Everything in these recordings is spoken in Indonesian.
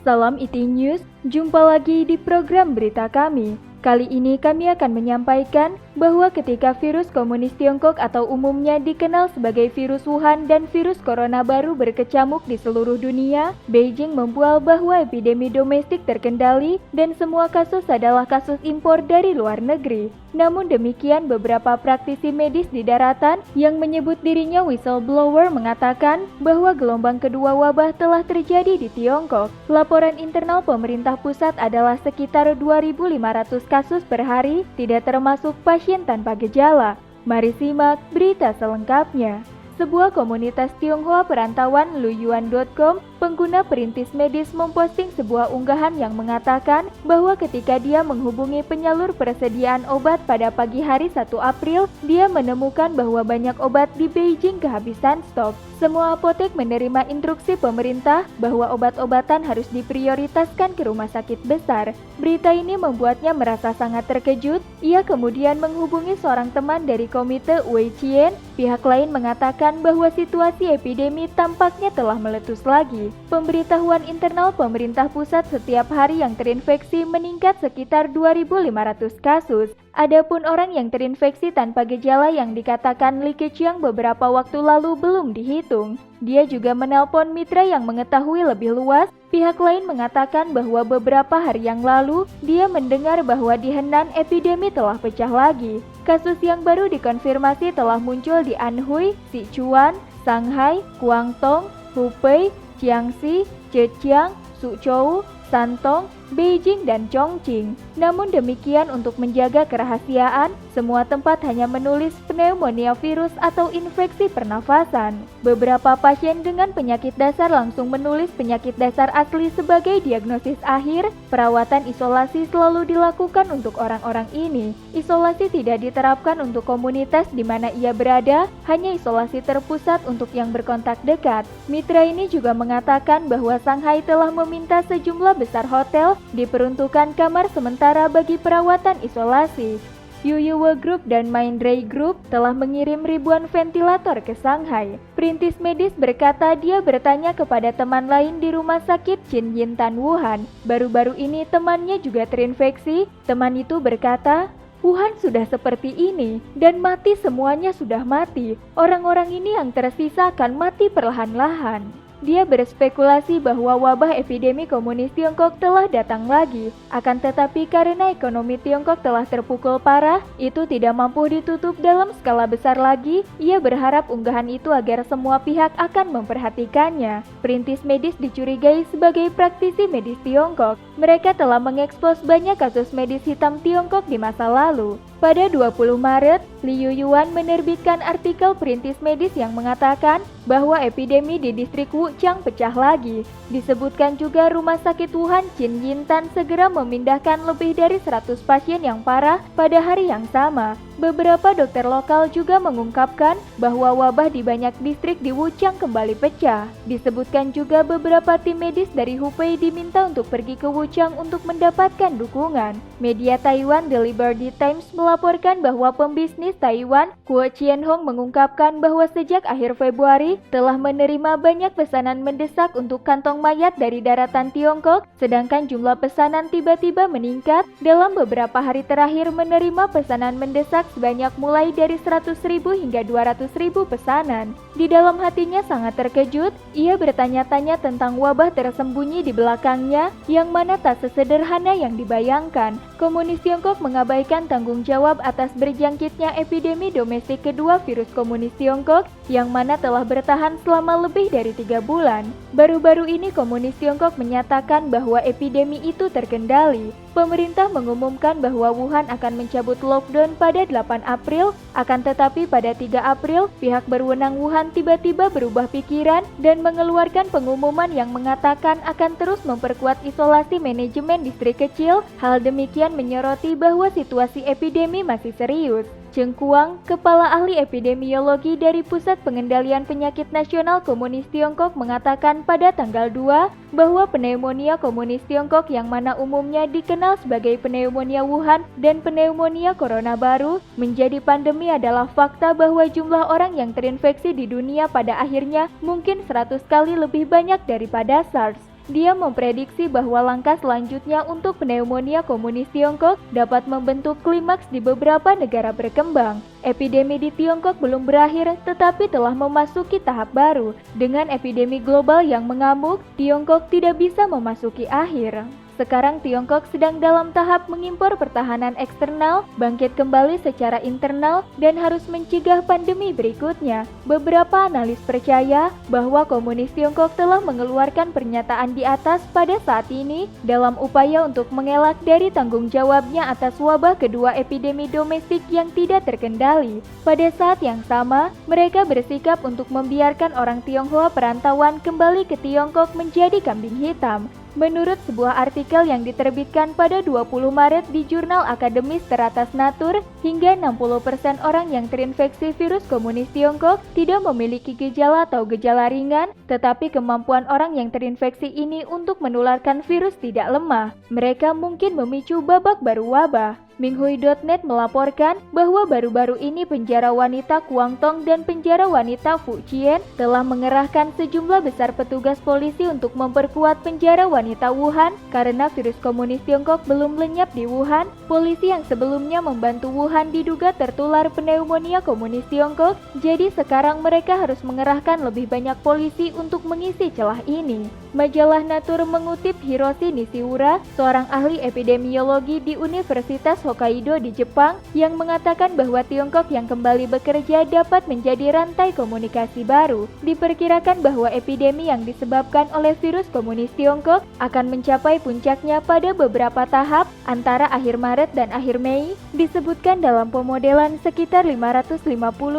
Salam IT News, jumpa lagi di program berita kami. Kali ini kami akan menyampaikan bahwa ketika virus komunis Tiongkok atau umumnya dikenal sebagai virus Wuhan dan virus corona baru berkecamuk di seluruh dunia, Beijing membual bahwa epidemi domestik terkendali dan semua kasus adalah kasus impor dari luar negeri. Namun demikian, beberapa praktisi medis di daratan yang menyebut dirinya whistleblower mengatakan bahwa gelombang kedua wabah telah terjadi di Tiongkok. Laporan internal pemerintah pusat adalah sekitar 2.500 kasus per hari, tidak termasuk pasien tanpa gejala. Mari simak berita selengkapnya. Sebuah komunitas Tionghoa perantauan luyuan.com, pengguna perintis medis memposting sebuah unggahan yang mengatakan bahwa ketika dia menghubungi penyalur persediaan obat pada pagi hari 1 April, dia menemukan bahwa banyak obat di Beijing kehabisan stok. Semua apotek menerima instruksi pemerintah bahwa obat-obatan harus diprioritaskan ke rumah sakit besar. Berita ini membuatnya merasa sangat terkejut. Ia kemudian menghubungi seorang teman dari komite Wei Chien. Pihak lain mengatakan bahwa situasi epidemi tampaknya telah meletus lagi. Pemberitahuan internal pemerintah pusat setiap hari yang terinfeksi meningkat sekitar 2.500 kasus. Adapun orang yang terinfeksi tanpa gejala yang dikatakan Li Keqiang beberapa waktu lalu belum dihitung. Dia juga menelpon mitra yang mengetahui lebih luas. Pihak lain mengatakan bahwa beberapa hari yang lalu, dia mendengar bahwa di Henan epidemi telah pecah lagi. Kasus yang baru dikonfirmasi telah muncul di Anhui, Sichuan, Shanghai, Guangdong, Hubei, Jiangxi, Zhejiang, Suzhou, Shandong, Beijing, dan Chongqing. Namun demikian, untuk menjaga kerahasiaan, semua tempat hanya menulis pneumonia virus atau infeksi pernafasan. Beberapa pasien dengan penyakit dasar langsung menulis penyakit dasar asli sebagai diagnosis akhir. Perawatan isolasi selalu dilakukan untuk orang-orang ini. Isolasi tidak diterapkan untuk komunitas di mana ia berada, hanya isolasi terpusat untuk yang berkontak dekat. Mitra ini juga mengatakan bahwa Shanghai telah meminta sejumlah besar hotel diperuntukkan kamar sementara bagi perawatan isolasi. Yuyuwe Group dan Mindray Group telah mengirim ribuan ventilator ke Shanghai. Perintis medis berkata dia bertanya kepada teman lain di rumah sakit Chin Yintan Wuhan. Baru-baru ini temannya juga terinfeksi. Teman itu berkata, Wuhan sudah seperti ini dan mati semuanya sudah mati. Orang-orang ini yang tersisa akan mati perlahan-lahan. Dia berspekulasi bahwa wabah epidemi komunis Tiongkok telah datang lagi. Akan tetapi karena ekonomi Tiongkok telah terpukul parah, itu tidak mampu ditutup dalam skala besar lagi. Ia berharap unggahan itu agar semua pihak akan memperhatikannya. Perintis medis dicurigai sebagai praktisi medis Tiongkok. Mereka telah mengekspos banyak kasus medis hitam Tiongkok di masa lalu. Pada 20 Maret, Li Yuyuan menerbitkan artikel perintis medis yang mengatakan bahwa epidemi di distrik Wuchang pecah lagi. Disebutkan juga rumah sakit Wuhan Chin Yintan segera memindahkan lebih dari 100 pasien yang parah pada hari yang sama. Beberapa dokter lokal juga mengungkapkan bahwa wabah di banyak distrik di Wuchang kembali pecah. Disebutkan juga beberapa tim medis dari Hubei diminta untuk pergi ke Wuchang untuk mendapatkan dukungan. Media Taiwan The Liberty Times melaporkan bahwa pembisnis Taiwan, Kuo Chien-hong mengungkapkan bahwa sejak akhir Februari telah menerima banyak pesanan mendesak untuk kantong mayat dari daratan Tiongkok, sedangkan jumlah pesanan tiba-tiba meningkat. Dalam beberapa hari terakhir menerima pesanan mendesak sebanyak mulai dari 100.000 hingga 200.000 pesanan. Di dalam hatinya sangat terkejut, ia bertanya-tanya tentang wabah tersembunyi di belakangnya, yang mana tak sesederhana yang dibayangkan. Komunis Tiongkok mengabaikan tanggung jawab atas berjangkitnya epidemi domestik kedua virus komunis Tiongkok, yang mana telah bertahan selama lebih dari 3 bulan. Baru-baru ini komunis Tiongkok menyatakan bahwa epidemi itu terkendali. Pemerintah mengumumkan bahwa Wuhan akan mencabut lockdown pada 8 April, akan tetapi pada 3 April, pihak berwenang Wuhan tiba-tiba berubah pikiran dan mengeluarkan pengumuman yang mengatakan akan terus memperkuat isolasi manajemen distrik kecil. Hal demikian menyoroti bahwa situasi epidemi masih serius. Cheng Kuang, kepala ahli epidemiologi dari Pusat Pengendalian Penyakit Nasional Komunis Tiongkok mengatakan pada tanggal 2 bahwa pneumonia komunis Tiongkok yang mana umumnya dikenal sebagai pneumonia Wuhan dan pneumonia corona baru menjadi pandemi adalah fakta bahwa jumlah orang yang terinfeksi di dunia pada akhirnya mungkin 100 kali lebih banyak daripada SARS. dia memprediksi bahwa langkah selanjutnya untuk pneumonia komunis Tiongkok dapat membentuk klimaks di beberapa negara berkembang. Epidemi di Tiongkok belum berakhir, tetapi telah memasuki tahap baru. Dengan epidemi global yang mengamuk, Tiongkok tidak bisa memasuki akhir. Sekarang Tiongkok sedang dalam tahap mengimpor pertahanan eksternal, bangkit kembali secara internal, dan harus mencegah pandemi berikutnya. Beberapa analis percaya bahwa komunis Tiongkok telah mengeluarkan pernyataan di atas pada saat ini dalam upaya untuk mengelak dari tanggung jawabnya atas wabah kedua epidemi domestik yang tidak terkendali. Pada saat yang sama, mereka bersikap untuk membiarkan orang Tionghoa perantauan kembali ke Tiongkok menjadi kambing hitam. Menurut sebuah artikel yang diterbitkan pada 20 Maret di jurnal akademis teratas Nature, hingga 60% orang yang terinfeksi virus komunis Tiongkok tidak memiliki gejala atau gejala ringan, tetapi kemampuan orang yang terinfeksi ini untuk menularkan virus tidak lemah. Mereka mungkin memicu babak baru wabah. Minghui.net melaporkan bahwa baru-baru ini penjara wanita Guangdong dan penjara wanita Fujian telah mengerahkan sejumlah besar petugas polisi untuk memperkuat penjara wanita Wuhan karena virus komunis Tiongkok belum lenyap di Wuhan. Polisi yang sebelumnya membantu Wuhan diduga tertular pneumonia komunis Tiongkok, jadi sekarang mereka harus mengerahkan lebih banyak polisi untuk mengisi celah ini. Majalah Nature mengutip Hiroshi Nishiura, seorang ahli epidemiologi di Universitas Hokkaido di Jepang, yang mengatakan bahwa Tiongkok yang kembali bekerja dapat menjadi rantai komunikasi baru. Diperkirakan bahwa epidemi yang disebabkan oleh virus komunis Tiongkok akan mencapai puncaknya pada beberapa tahap antara akhir Maret dan akhir Mei. Disebutkan dalam pemodelan sekitar 550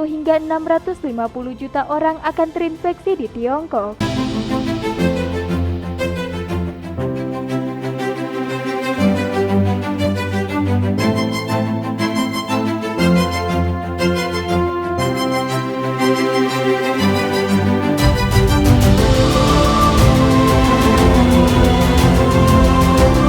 hingga 650 juta orang akan terinfeksi di Tiongkok.